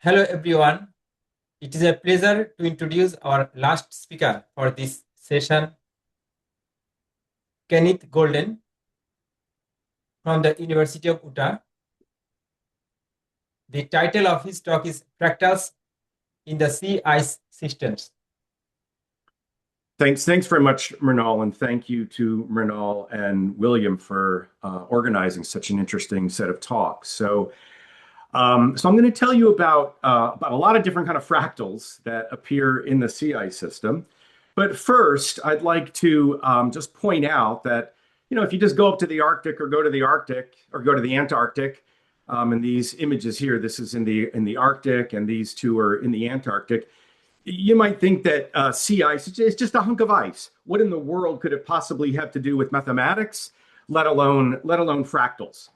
Hello everyone. It is a pleasure to introduce our last speaker for this session, Kenneth Golden from the University of Utah. The title of his talk is Fractals in the Sea Ice Systems. Thanks very much, Mrinal, and thank you to Mrinal and William for organizing such an interesting set of talks. So I'm going to tell you about a lot of different kind of fractals that appear in the sea ice system. But first, I'd like to just point out that if you just go up to the Arctic or go to the Arctic or go to the Antarctic, and these images here, this is in the Arctic, and these two are in the Antarctic. You might think that sea ice is just a hunk of ice. What in the world could it possibly have to do with mathematics, let alone fractals?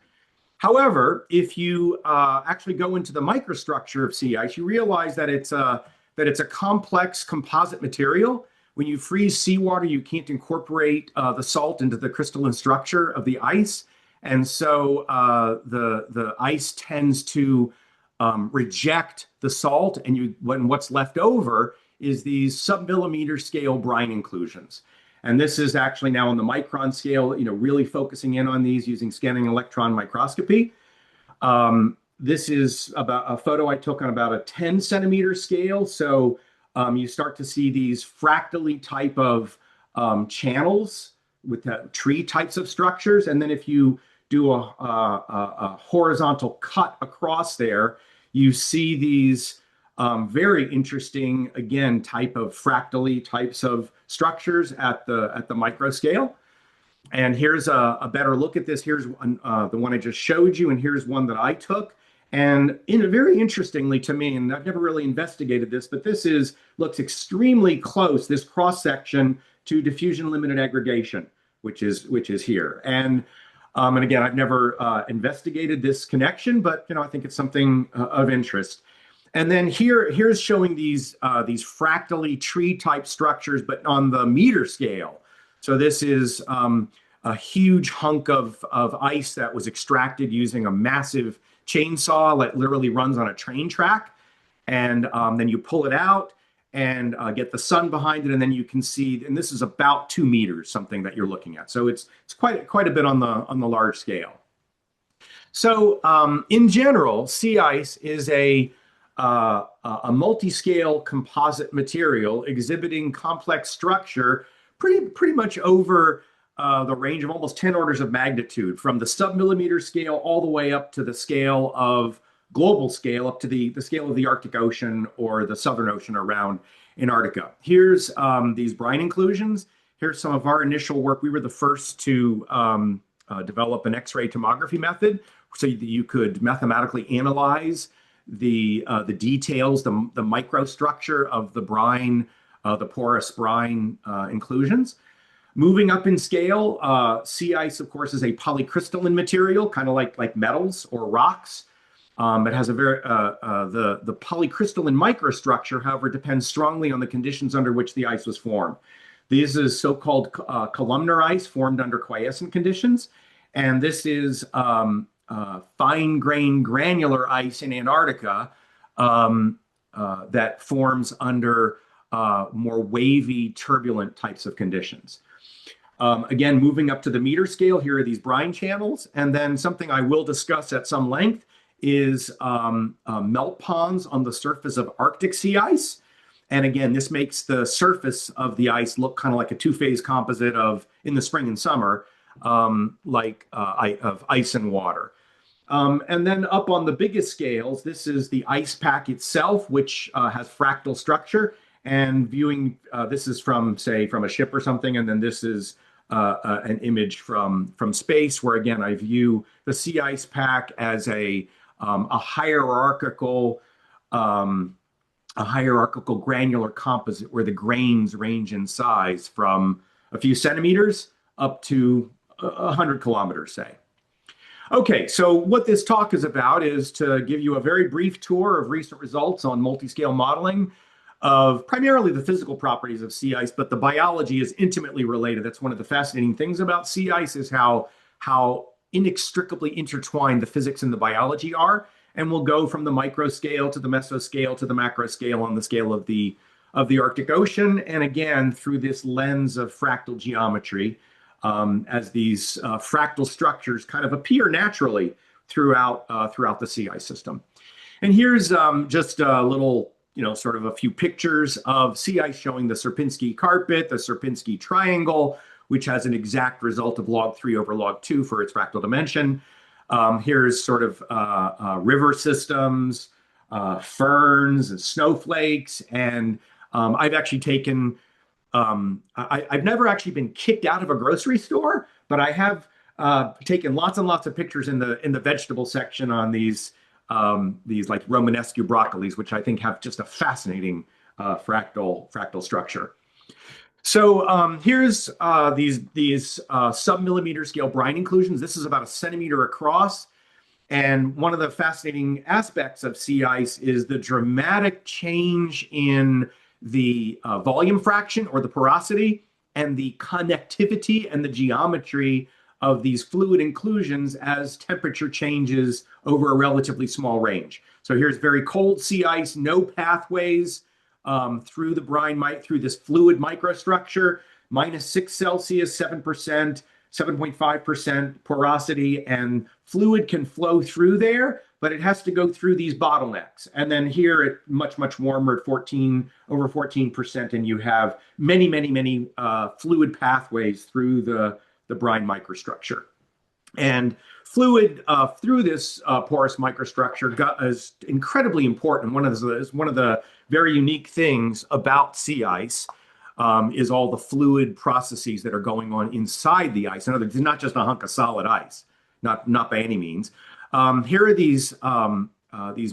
However, if you actually go into the microstructure of sea ice, you realize that it's a complex composite material. When you freeze seawater, you can't incorporate the salt into the crystalline structure of the ice, and so the ice tends to reject the salt, and what's left over is these submillimeter scale brine inclusions. And this is actually now on the micron scale, really focusing in on these using scanning electron microscopy. This is about a photo I took on about a 10 centimeter scale. So you start to see these fractally type of channels with tree types of structures. And then if you do a horizontal cut across there, you see these very interesting, again, type of fractally types of structures at the micro scale. And here's a better look at this. Here's the one I just showed you, and here's one that I took. And very interestingly to me, and I've never really investigated this, but this looks extremely close, this cross section, to diffusion limited aggregation, which is here. And again, I've never investigated this connection, but I think it's something of interest. And then here's showing these fractally tree type structures, but on the meter scale. So this is a huge hunk of ice that was extracted using a massive chainsaw that literally runs on a train track. And then you pull it out and get the sun behind it, and then you can see, and this is about 2 meters, something that you're looking at. So it's quite a bit on the large scale. So in general, sea ice is a multi-scale composite material exhibiting complex structure pretty much over the range of almost 10 orders of magnitude, from the submillimeter scale all the way up to the scale of global scale, up to the scale of the Arctic Ocean or the Southern Ocean around Antarctica. Here's these brine inclusions. Here's some of our initial work. We were the first to develop an X-ray tomography method so that you could mathematically analyze the details, the microstructure of the brine, the porous brine inclusions. Moving up in scale, sea ice, of course, is a polycrystalline material, kind of like metals or rocks. It has a very the polycrystalline microstructure, however, depends strongly on the conditions under which the ice was formed. This is so-called columnar ice formed under quiescent conditions, and this is fine-grained granular ice in Antarctica that forms under more wavy, turbulent types of conditions. Again, moving up to the meter scale, here are these brine channels. And then something I will discuss at some length is melt ponds on the surface of Arctic sea ice. And again, this makes the surface of the ice look kind of like a two-phase composite of, in the spring and summer, of ice and water. And then up on the biggest scales, this is the ice pack itself, which has fractal structure. And viewing, this is from a ship or something, and then this is an image from space, where again I view the sea ice pack as a hierarchical granular composite, where the grains range in size from a few centimeters up to 100 kilometers, say. Okay, so what this talk is about is to give you a very brief tour of recent results on multi-scale modeling of primarily the physical properties of sea ice, but the biology is intimately related. That's one of the fascinating things about sea ice, is how inextricably intertwined the physics and the biology are. and we'll go from the micro scale to the meso scale to the macro scale on the scale of the Arctic Ocean. And again, through this lens of fractal geometry, as these fractal structures kind of appear naturally throughout the sea ice system. And here's just a little, sort of a few pictures of sea ice showing the Sierpinski carpet, the Sierpinski triangle, which has an exact result of log 3 over log 2 for its fractal dimension. Here's sort of river systems, ferns, and snowflakes. And I've actually taken, I've never actually been kicked out of a grocery store, but I have taken lots and lots of pictures in the vegetable section on these like Romanesque broccolis, which I think have just a fascinating fractal structure. So here's these sub-millimeter scale brine inclusions. This is about a centimeter across. And one of the fascinating aspects of sea ice is the dramatic change in the volume fraction or the porosity and the connectivity and the geometry of these fluid inclusions as temperature changes over a relatively small range. So here's very cold sea ice, no pathways through the brine, through this fluid microstructure, -6 Celsius, 7%, 7.5% porosity, and fluid can flow through there, but it has to go through these bottlenecks. And then here at much warmer at over 14%, and you have many fluid pathways through the brine microstructure. And fluid through this porous microstructure is incredibly important. One of the very unique things about sea ice is all the fluid processes that are going on inside the ice. In other words, it's not just a hunk of solid ice, not by any means. Here are these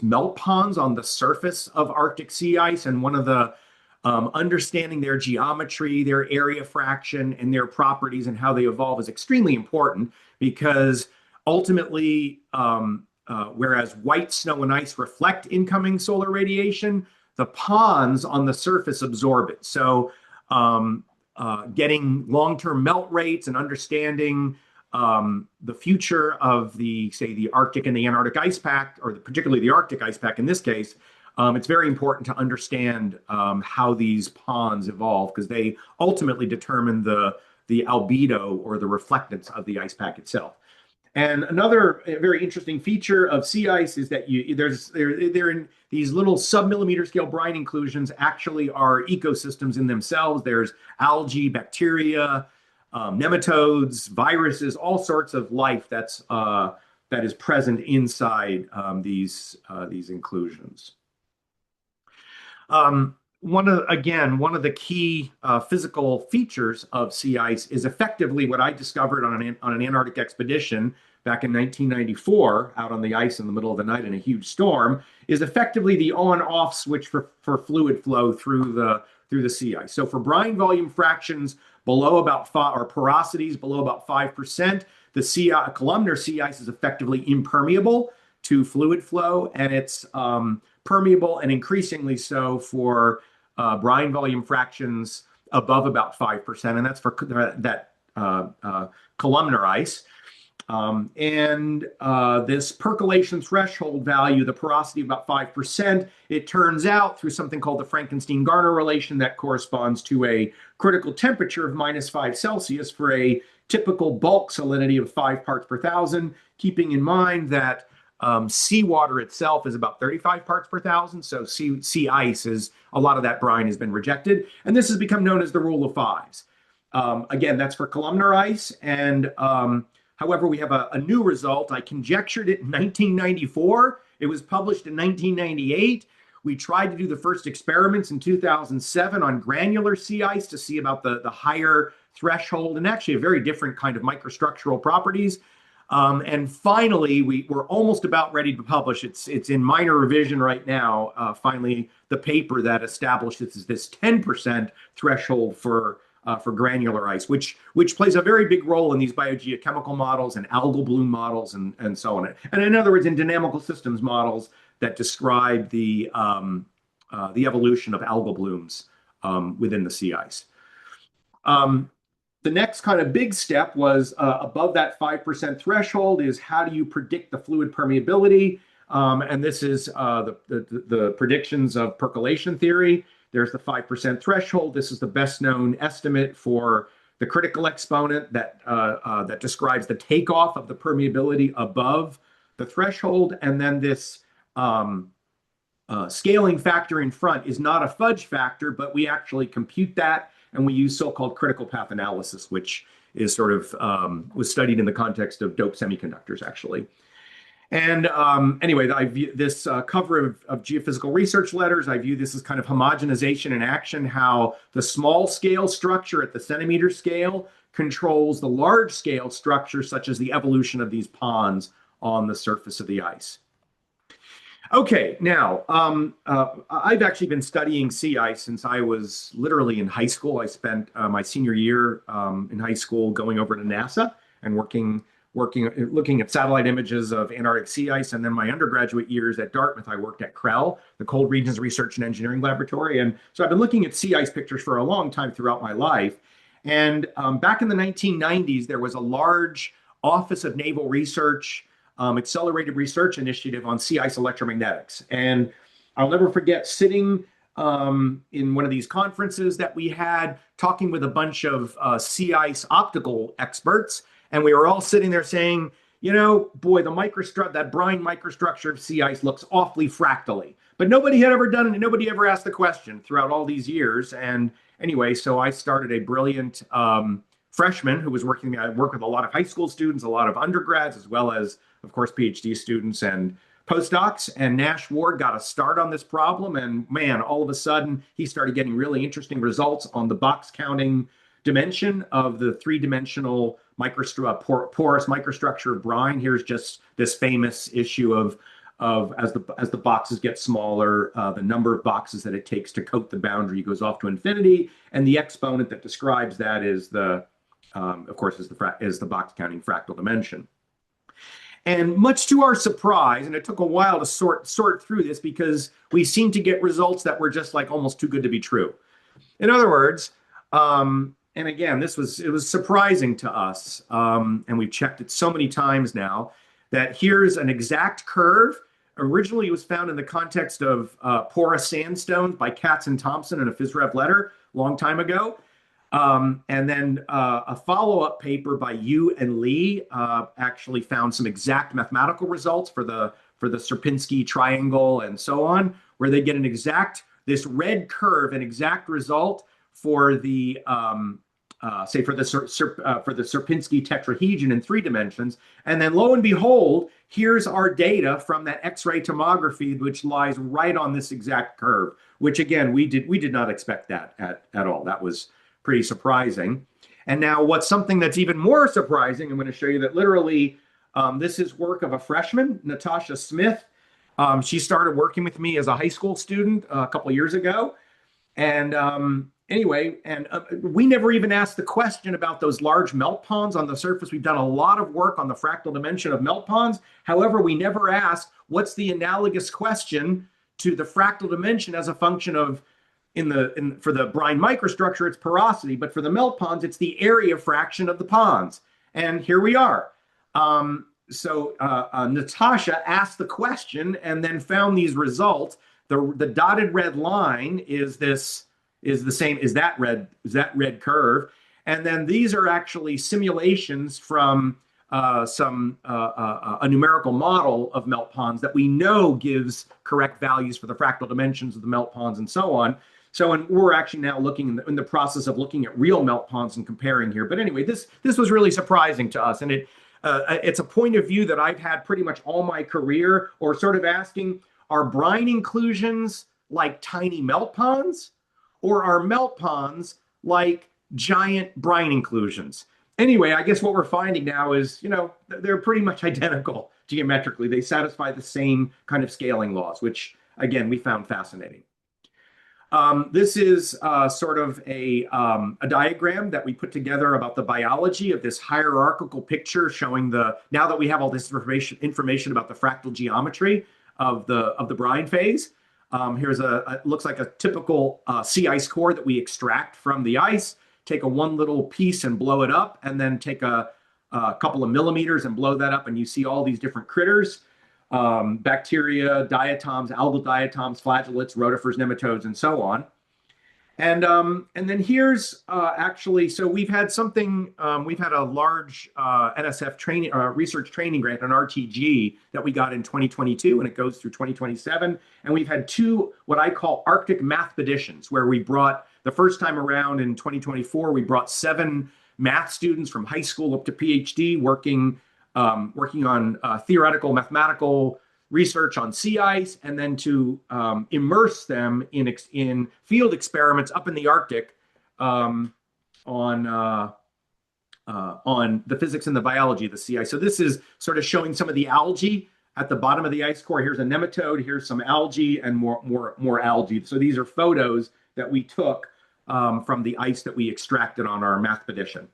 melt ponds on the surface of Arctic sea ice, and one of the understanding their geometry, their area fraction, and their properties and how they evolve is extremely important because ultimately, whereas white snow and ice reflect incoming solar radiation, the ponds on the surface absorb it. So getting long-term melt rates and understanding the future of the Arctic and the Antarctic ice pack, or particularly the Arctic ice pack in this case, it's very important to understand how these ponds evolve because they ultimately determine the albedo or the reflectance of the ice pack itself. And another very interesting feature of sea ice is that they're in these little sub-millimeter scale brine inclusions actually are ecosystems in themselves. There's algae, bacteria, nematodes, viruses, all sorts of life that is present inside these inclusions. One of the key physical features of sea ice is effectively what I discovered on an Antarctic expedition back in 1994, out on the ice in the middle of the night in a huge storm, is effectively the on-off switch for fluid flow through the sea ice. So for brine volume fractions below about 5, or porosities below about 5%, the columnar sea ice is effectively impermeable to fluid flow, and it's permeable and increasingly so for brine volume fractions above about 5%, and that's for that columnar ice. This percolation threshold value, the porosity of about 5%, it turns out through something called the Frankenstein-Garner relation that corresponds to a critical temperature of -5 Celsius for a typical bulk salinity of 5 parts per thousand, keeping in mind that seawater itself is about 35 parts per thousand. So sea ice is a lot of that brine has been rejected. And this has become known as the rule of fives. Again, that's for columnar ice. And however, we have a new result. I conjectured it in 1994. It was published in 1998. We tried to do the first experiments in 2007 on granular sea ice to see about the higher threshold and actually a very different kind of microstructural properties. And finally, we're almost about ready to publish. It's in minor revision right now. Finally, the paper that establishes this 10% threshold for granular ice, which plays a very big role in these biogeochemical models and algal bloom models and so on. And in other words, in dynamical systems models that describe the evolution of algal blooms within the sea ice. The next kind of big step was above that 5% threshold is how do you predict the fluid permeability? And this is the predictions of percolation theory. There's the 5% threshold. This is the best known estimate for the critical exponent that describes the takeoff of the permeability above the threshold. And then this scaling factor in front is not a fudge factor, but we actually compute that, and we use so-called critical path analysis, which is sort of was studied in the context of doped semiconductors, actually. And anyway, I view this cover of Geophysical Research Letters. I view this as kind of homogenization in action, how the small scale structure at the centimeter scale controls the large scale structure, such as the evolution of these ponds on the surface of the ice. Okay, now I've actually been studying sea ice since I was literally in high school. I spent my senior year in high school going over to NASA and looking at satellite images of Antarctic sea ice. And then my undergraduate years at Dartmouth, I worked at CREL, the Cold Regions Research and Engineering Laboratory. And so I've been looking at sea ice pictures for a long time throughout my life. And back in the 1990s, there was a large Office of Naval Research accelerated research initiative on sea ice electromagnetics. And I'll never forget sitting in one of these conferences that we had, talking with a bunch of sea ice optical experts. And we were all sitting there saying, you know, boy, that brine microstructure of sea ice looks awfully fractally. But nobody had ever done it, and nobody ever asked the question throughout all these years. And anyway, so I started a brilliant freshman who was working. I work with a lot of high school students, a lot of undergrads, as well as, of course, PhD students and postdocs. And Nash Ward got a start on this problem. And man, all of a sudden, he started getting really interesting results on the box counting dimension of the three-dimensional porous microstructure of brine. Here's just this famous issue of as the boxes get smaller, the number of boxes that it takes to coat the boundary goes off to infinity, and the exponent that describes that is of course, is the box counting fractal dimension. And much to our surprise, and it took a while to sort through this because we seemed to get results that were just like almost too good to be true. In other words, and again, it was surprising to us, and we've checked it so many times now, that here's an exact curve. Originally, it was found in the context of porous sandstones by Katz and Thompson in a PhysRev letter a long time ago. And then a follow-up paper by Yu and Lee actually found some exact mathematical results for the Sierpinski triangle and so on, where they get this red curve, an exact result for the say for the Sierpinski tetrahedron in 3 dimensions. And then lo and behold, here's our data from that X-ray tomography, which lies right on this exact curve, which again, we did not expect that at all. That was pretty surprising. And now what's something that's even more surprising, I'm going to show you that literally this is work of a freshman, Natasha Smith. She started working with me as a high school student a couple of years ago. And anyway, we never even asked the question about those large melt ponds on the surface. We've done a lot of work on the fractal dimension of melt ponds. However, we never asked what's the analogous question to the fractal dimension as a function of, for the brine microstructure, it's porosity, but for the melt ponds, it's the area fraction of the ponds. And here we are. So Natasha asked the question and then found these results. The dotted red line is that red curve, and then these are actually simulations from a numerical model of melt ponds that we know gives correct values for the fractal dimensions of the melt ponds and so on. So, we're actually now looking in the process of looking at real melt ponds and comparing here. But anyway, this was really surprising to us, and it's a point of view that I've had pretty much all my career, or sort of asking, are brine inclusions like tiny melt ponds, or are melt ponds like giant brine inclusions? Anyway, I guess what we're finding now is, they're pretty much identical geometrically. They satisfy the same kind of scaling laws, which again, we found fascinating. This is sort of a diagram that we put together about the biology of this hierarchical picture showing now that we have all this information about the fractal geometry of the brine phase. Here's it looks like a typical sea ice core that we extract from the ice, take one little piece and blow it up, and then take a couple of millimeters and blow that up, and you see all these different critters. bacteria, diatoms, algal diatoms, flagellates, rotifers, nematodes, and so on. And then here's actually, so we've had something, we've had a large NSF training, research training grant, an RTG that we got in 2022, and it goes through 2027. And we've had two, what I call Arctic mathpeditions, where we brought, the first time around in 2024, we brought 7 math students from high school up to PhD working on theoretical mathematical research on sea ice, and then to immerse them in field experiments up in the Arctic on the physics and the biology of the sea ice. So this is sort of showing some of the algae at the bottom of the ice core. Here's a nematode, here's some algae, and more algae. So these are photos that we took from the ice that we extracted on our mathpedition.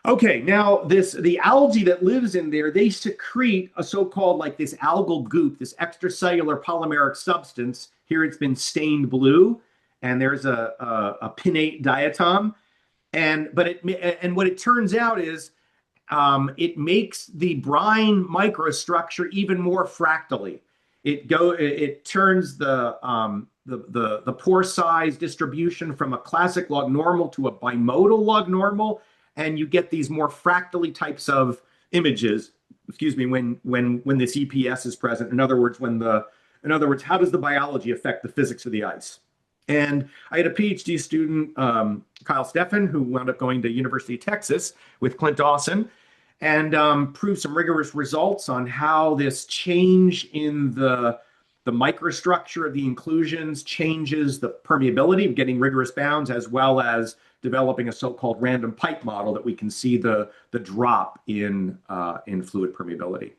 Okay, now the algae that lives in there, they secrete a so-called like this algal goop, this extracellular polymeric substance. Here it's been stained blue, and there's a pinnate diatom. And what it turns out is it makes the brine microstructure even more fractally. It turns the pore size distribution from a classic log normal to a bimodal log normal, and you get these more fractally types of images, excuse me, when this EPS is present. In other words, how does the biology affect the physics of the ice? And I had a PhD student, Kyle Steffen, who wound up going to University of Texas with Clint Dawson, and proved some rigorous results on how this change in the microstructure of the inclusions changes the permeability of getting rigorous bounds, as well as developing a so-called random pipe model that we can see the drop in fluid permeability.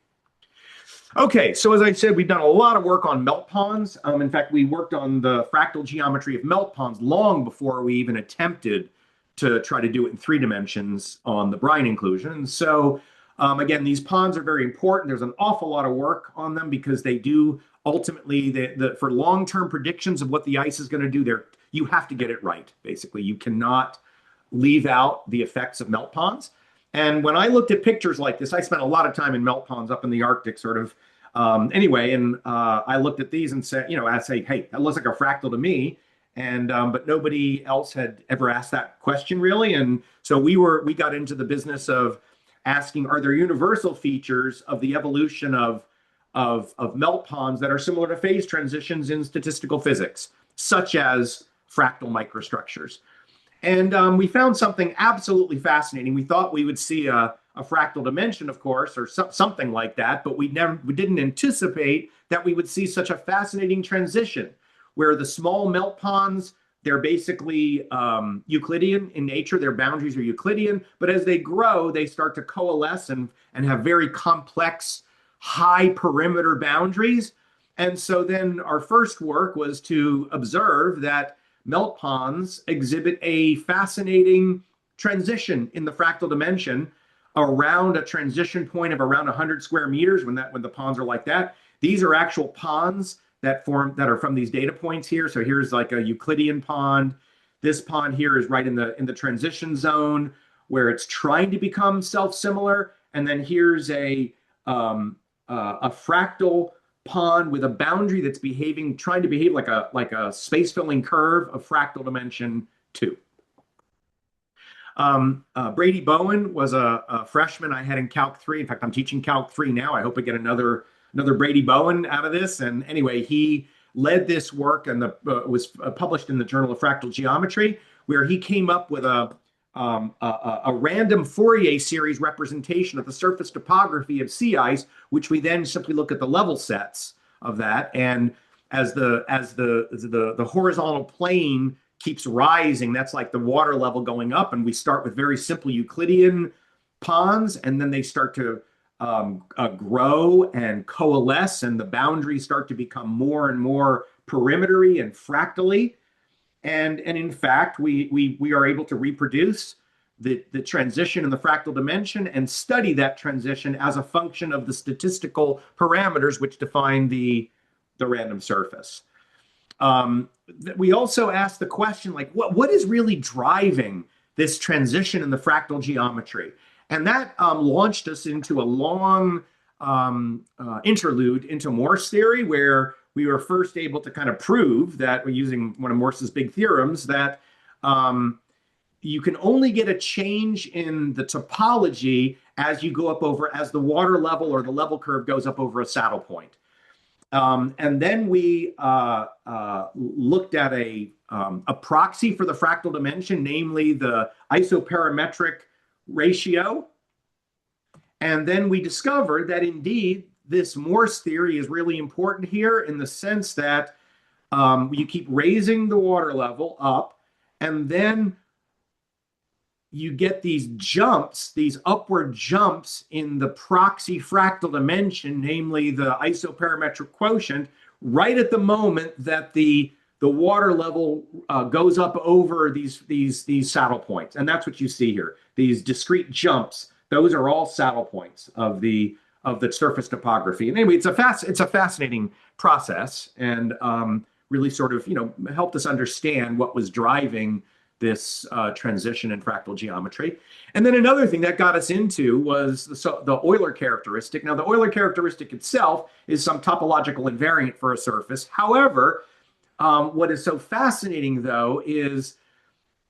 Okay, so as I said, we've done a lot of work on melt ponds. In fact, we worked on the fractal geometry of melt ponds long before we even attempted to try to do it in 3 dimensions on the brine inclusion. And so again, these ponds are very important. There's an awful lot of work on them because they do ultimately, for long-term predictions of what the ice is going to do there, you have to get it right, basically. You cannot leave out the effects of melt ponds. And when I looked at pictures like this, I spent a lot of time in melt ponds up in the Arctic, sort of. Anyway, and I looked at these and said, I say, hey, that looks like a fractal to me. And but nobody else had ever asked that question, really. And so we got into the business of asking, are there universal features of the evolution of melt ponds that are similar to phase transitions in statistical physics, such as fractal microstructures? And we found something absolutely fascinating. We thought we would see a fractal dimension, of course, or something like that, but we didn't anticipate that we would see such a fascinating transition where the small melt ponds, they're basically Euclidean in nature. Their boundaries are Euclidean, but as they grow, they start to coalesce and have very complex, high perimeter boundaries. And so then our first work was to observe that melt ponds exhibit a fascinating transition in the fractal dimension around a transition point of around 100 square meters when the ponds are like that. These are actual ponds that are from these data points here. So here's like a Euclidean pond. This pond here is right in the transition zone where it's trying to become self-similar. And then here's a fractal pond with a boundary that's trying to behave like a space-filling curve of fractal dimension 2. Brady Bowen was a freshman I had in Calc 3. In fact, I'm teaching Calc 3 now. I hope I get another Brady Bowen out of this. And anyway, he led this work and was published in the Journal of Fractal Geometry, where he came up with a random Fourier series representation of the surface topography of sea ice, which we then simply look at the level sets of that. And as the horizontal plane keeps rising, that's like the water level going up. And we start with very simple Euclidean ponds, and then they start to grow and coalesce, and the boundaries start to become more and more perimetery and fractally. And in fact, we are able to reproduce the transition in the fractal dimension and study that transition as a function of the statistical parameters which define the random surface. We also asked the question, like, what is really driving this transition in the fractal geometry? And that launched us into a long interlude into Morse theory, where we were first able to kind of prove that we're using one of Morse's big theorems that you can only get a change in the topology as you go up over, as the water level or the level curve goes up over a saddle point. And then we looked at a proxy for the fractal dimension, namely the isoperimetric ratio. And then we discovered that indeed this Morse theory is really important here in the sense that you keep raising the water level up, and then you get these jumps, these upward jumps in the proxy fractal dimension, namely the isoperimetric quotient, right at the moment that the water level goes up over these saddle points. And that's what you see here. These discrete jumps, those are all saddle points of the surface topography. And anyway, it's a fascinating process, and really sort of helped us understand what was driving this transition in fractal geometry. And then another thing that got us into was the Euler characteristic. Now, the Euler characteristic itself is some topological invariant for a surface. However, what is so fascinating, though, is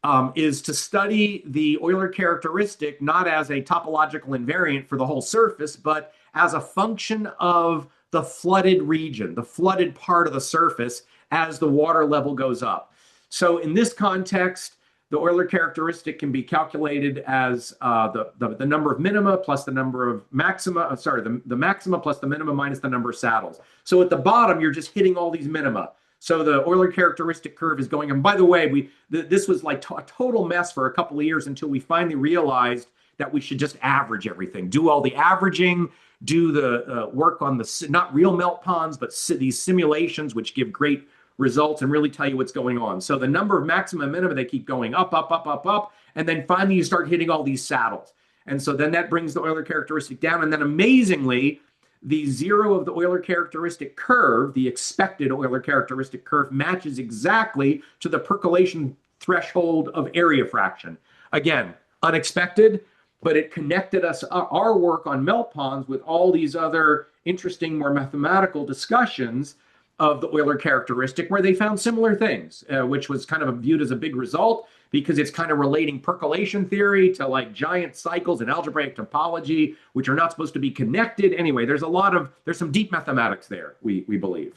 to study the Euler characteristic not as a topological invariant for the whole surface, but as a function of the flooded region, the flooded part of the surface as the water level goes up. So in this context, the Euler characteristic can be calculated as the number of minima plus the number of maxima, the maxima plus the minima minus the number of saddles. So at the bottom, you're just hitting all these minima. So the Euler characteristic curve is going, and by the way, this was like a total mess for a couple of years until we finally realized that we should just average everything, do all the averaging, do the work on the, not real melt ponds, but these simulations, which give great results and really tell you what's going on. So the number of maxima and minima, they keep going up, up, up, up, up, and then finally you start hitting all these saddles. And so then that brings the Euler characteristic down, and then amazingly, the zero of the Euler characteristic curve, the expected Euler characteristic curve, matches exactly to the percolation threshold of area fraction. Again, unexpected, but it connected us, our work on melt ponds, with all these other interesting, more mathematical discussions of the Euler characteristic, where they found similar things, which was kind of viewed as a big result because it's kind of relating percolation theory to like giant cycles in algebraic topology, which are not supposed to be connected. Anyway, there's some deep mathematics there, we believe.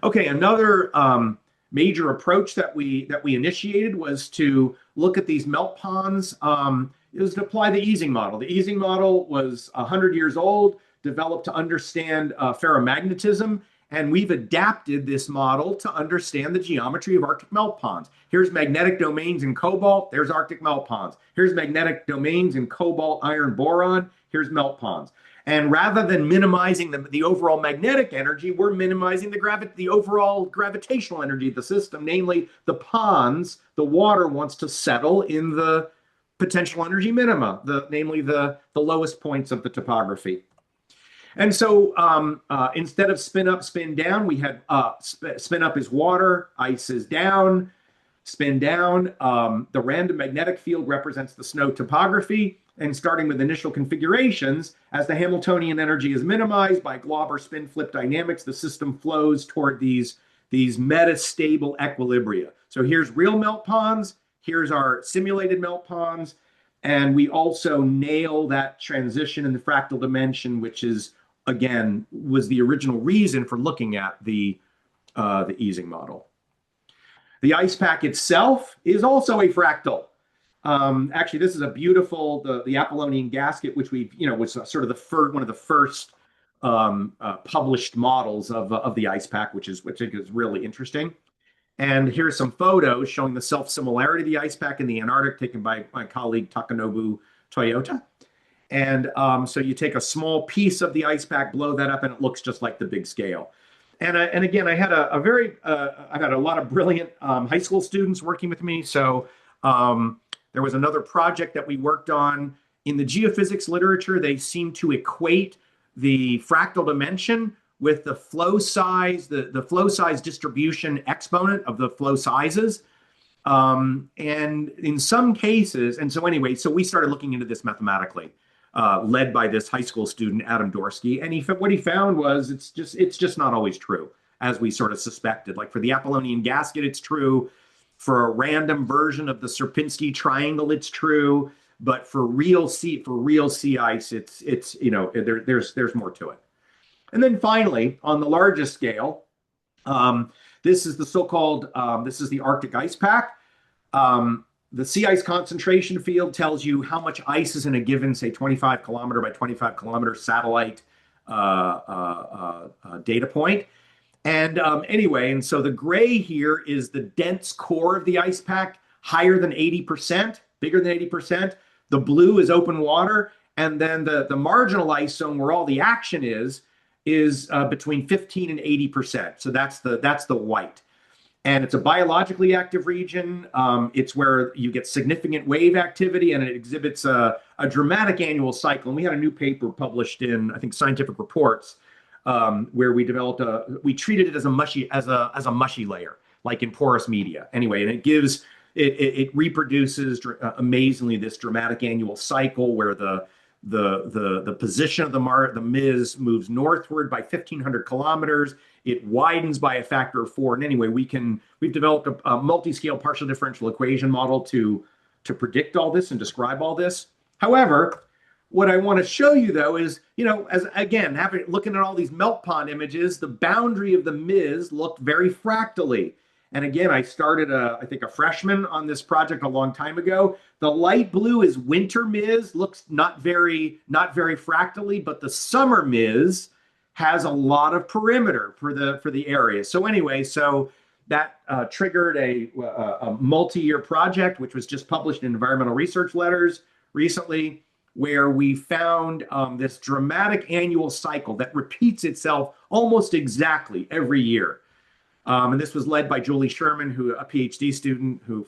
Okay, another major approach that we initiated was to look at these melt ponds. It was to apply the Ising model. The Ising model was 100 years old, developed to understand ferromagnetism. And we've adapted this model to understand the geometry of Arctic melt ponds. Here's magnetic domains in cobalt, there's Arctic melt ponds. Here's magnetic domains in cobalt, iron, boron, here's melt ponds. And rather than minimizing the overall magnetic energy, we're minimizing the overall gravitational energy of the system, namely the ponds, the water wants to settle in the potential energy minima, namely the lowest points of the topography. And so instead of spin up, spin down, we had spin up is water, ice is down, spin down. The random magnetic field represents the snow topography. And starting with initial configurations, as the Hamiltonian energy is minimized by Glauber spin flip dynamics, the system flows toward these metastable equilibria. So here's real melt ponds, here's our simulated melt ponds, and we also nail that transition in the fractal dimension, which is, again, was the original reason for looking at the Ising model. The ice pack itself is also a fractal. Actually, this is a beautiful, the Apollonian gasket, which was sort of one of the first published models of the ice pack, which I think is really interesting. And here's some photos showing the self-similarity of the ice pack in the Antarctic, taken by my colleague Takanobu Toyota. And so you take a small piece of the ice pack, blow that up, and it looks just like the big scale. And again, I had I've had a lot of brilliant high school students working with me. So there was another project that we worked on in the geophysics literature. They seem to equate the fractal dimension with the flow size, the flow size distribution exponent of the flow sizes. And in some cases, and so anyway, so we started looking into this mathematically. led by this high school student, Adam Dorsky. And what he found was it's just not always true, as we sort of suspected. Like for the Apollonian gasket, it's true. For a random version of the Sierpinski triangle, it's true. But for real sea ice, it's there's more to it. And then finally, on the largest scale, this is the so-called this is the Arctic ice pack. The sea ice concentration field tells you how much ice is in a given, say, 25 kilometer by 25 kilometer satellite data point. And anyway, and so the gray here is the dense core of the ice pack, higher than 80%, bigger than 80%. The blue is open water. And then the marginal ice zone where all the action is between 15 and 80%. So that's the white. And it's a biologically active region. It's where you get significant wave activity, and it exhibits a dramatic annual cycle. And we had a new paper published in, I think, Scientific Reports, where we treated it as a mushy layer, like in porous media. Anyway, and it reproduces amazingly this dramatic annual cycle where the position of the MIS moves northward by 1,500 kilometers. It widens by a factor of 4. And anyway, we've developed a multi-scale partial differential equation model to predict all this and describe all this. However, what I want to show you though is, as again, looking at all these melt pond images, the boundary of the MIS looked very fractally. And again, I started I think a freshman on this project a long time ago. The light blue is winter MIS, looks not very fractally, but the summer MIS has a lot of perimeter for the area. So anyway, that triggered a multi-year project, which was just published in Environmental Research Letters recently, where we found this dramatic annual cycle that repeats itself almost exactly every year. And this was led by Julie Sherman, a PhD student who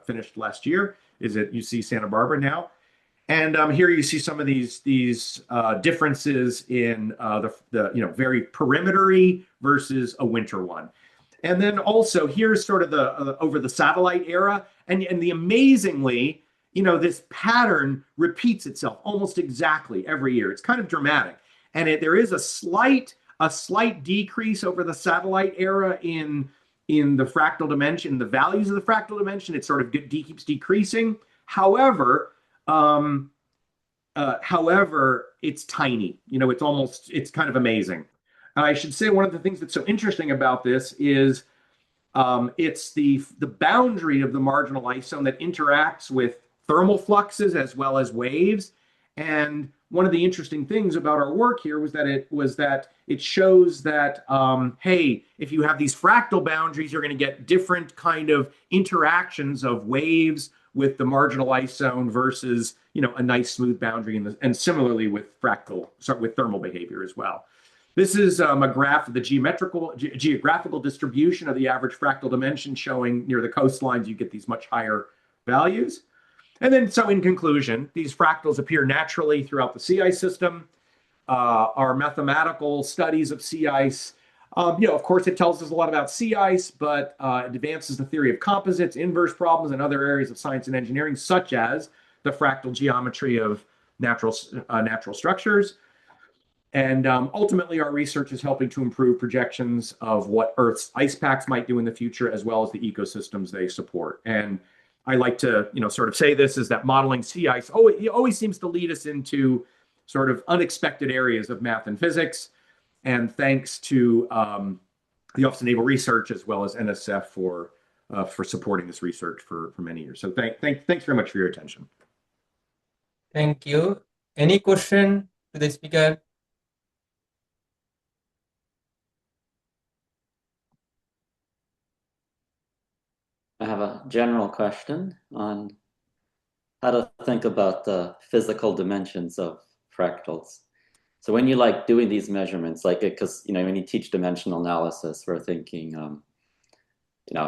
finished last year, is at UC Santa Barbara now. And here you see some of these differences in the very perimetery versus a winter one. And then also here's sort of the over the satellite era, and the amazingly, this pattern repeats itself almost exactly every year. It's kind of dramatic, and there is a slight decrease over the satellite era in the fractal dimension, the values of the fractal dimension. It sort of keeps decreasing. However, it's tiny. It's kind of amazing. I should say one of the things that's so interesting about this is it's the boundary of the marginal ice zone that interacts with thermal fluxes as well as waves. And one of the interesting things about our work here was that it shows that hey, if you have these fractal boundaries, you're going to get different kind of interactions of waves with the marginal ice zone versus a nice smooth boundary, and similarly with thermal behavior as well. This is a graph of the geographical distribution of the average fractal dimension, showing near the coastlines you get these much higher values. And then, so in conclusion, these fractals appear naturally throughout the sea ice system. Our mathematical studies of sea ice, of course, it tells us a lot about sea ice, but it advances the theory of composites, inverse problems, and other areas of science and engineering, such as the fractal geometry of natural structures. And ultimately, our research is helping to improve projections of what Earth's ice packs might do in the future, as well as the ecosystems they support. And I like to, sort of say this is that modeling sea ice always seems to lead us into sort of unexpected areas of math and physics. And thanks to the Office of Naval Research as well as NSF for supporting this research for many years. So thanks very much for your attention. Thank you. Any question to the speaker? I have a general question on how to think about the physical dimensions of fractals. So when you doing these measurements, because when you teach dimensional analysis, we're thinking,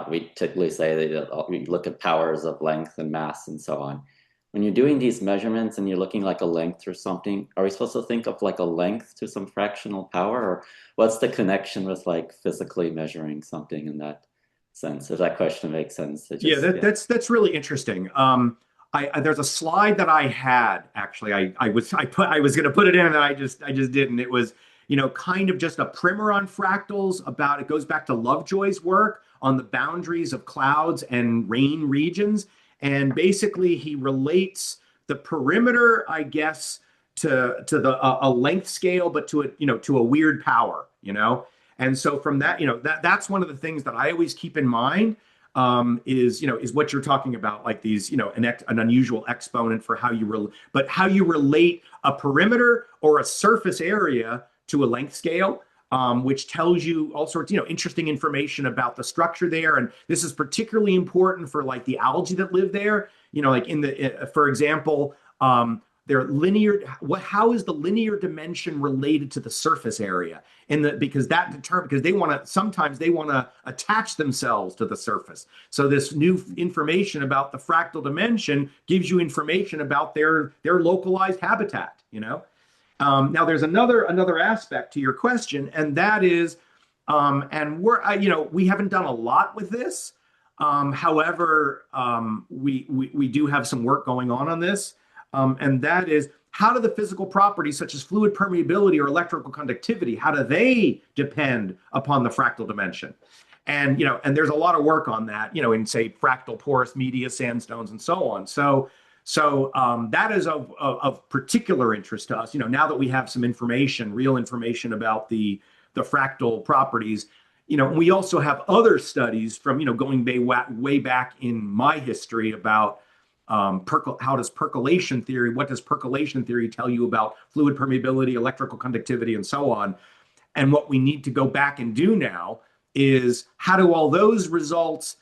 we typically say that we look at powers of length and mass and so on. When you're doing these measurements and you're looking like a length or something, are we supposed to think of like a length to some fractional power, or what's the connection with physically measuring something in that sense? If that question makes sense. That's really interesting. there's a slide that I had actually. I was going to put it in and I just didn't. It was, kind of just a primer on fractals about it goes back to Lovejoy's work on the boundaries of clouds and rain regions. And basically he relates the perimeter, I guess, to the a length scale, but to a weird power, And so from that, that's one of the things that I always keep in mind is what you're talking about, like these, an unusual exponent for but how you relate a perimeter or a surface area to a length scale, which tells you all sorts, interesting information about the structure there. And this is particularly important for like the algae that live there. Like for example, they're linear. How is the linear dimension related to the surface area? Because sometimes they want to attach themselves to the surface. So this new information about the fractal dimension gives you information about their localized habitat. Now there's another aspect to your question, and that is, and we haven't done a lot with this. However, we do have some work going on this. And that is, how do the physical properties such as fluid permeability or electrical conductivity, how do they depend upon the fractal dimension? And there's a lot of work on that, in say fractal porous media, sandstones, and so on. So that is of particular interest to us. Now that we have some real information about the fractal properties. We also have other studies from going way back in my history about what does percolation theory tell you about fluid permeability, electrical conductivity, and so on. And what we need to go back and do now is, how do all those results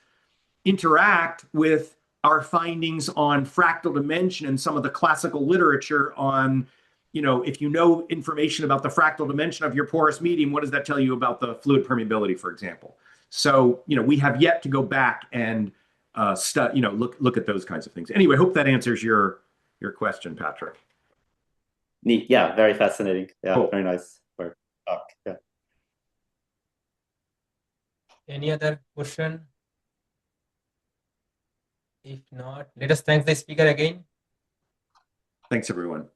interact with our findings on fractal dimension and some of the classical literature on, if you know information about the fractal dimension of your porous medium, what does that tell you about the fluid permeability, for example? So, we have yet to go back and look at those kinds of things. Anyway, hope that answers your question, Patrick. Neat. Yeah, very fascinating. Yeah, cool. Very nice work. Yeah. Any other question? If not, let us thank the speaker again. Thanks, everyone.